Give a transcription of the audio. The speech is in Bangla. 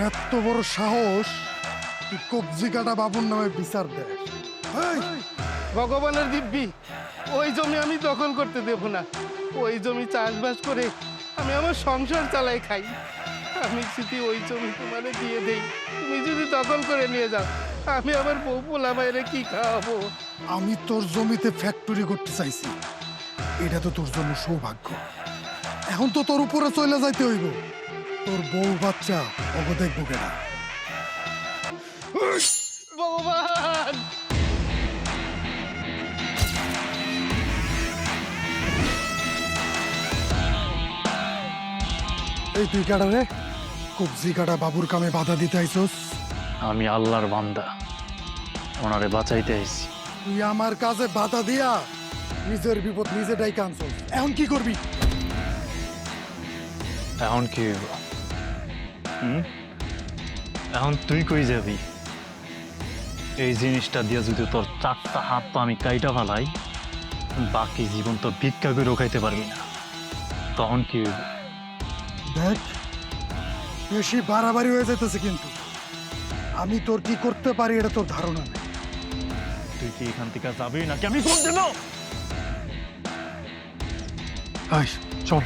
এত বড় সাহস, তুই কবজি কাটা বাবুর নামে বিচার দেয়? ভগবানের দিব্যি, ওই জমি আমি দখল করতে দেব না। ওই জমি চাষবাস করে আমি আমার সংসার চালাই খাই। আমি যদি ওই জমি তোমারে দিয়ে দেই, তুমি যদি দখল করে নিয়ে যাও, আমি আমার বউ পোলা বাইরে কি খাওয়াবো? আমি তোর জমিতে ফ্যাক্টরি করতে চাইছি, এটা তো তোর জন্য সৌভাগ্য। এখন তো তোর উপরে চলে যাইতে হইব। তোর বউ বাচ্চা ওকে দেখবো কেনা। ভগবান! এই তুই কাটা রে, কবজি কাটা বাবুর কামে বাধা দিতে আইছস? আমি আল্লাহর বান্দা, ওনারে বাঁচাইতে আইছি। তুই আমার কাজে বাধা দিয়া নিজের বিপদ নিজে ডাইকে আনছস। এখন কি করবি? এখন কি হইব? এখন তুই কই যাবি? এই জিনিসটা দিয়ে যদি তোর 4টা হাত পা আমি কাইটা ফালাই, বাকি জীবন তো ভিক্ষা করে খাইতে পারবি না। তখন কি হইব? দেখ, বেশি বাড়াবাড়ি হয়ে যাইতেছে কিন্তু। আমি তোর কি করতে পারি এটা তোর ধারণা নেই। তুই কি এখান থেকে যাবি নাকি আমি ফোন দেবো? আয় চল।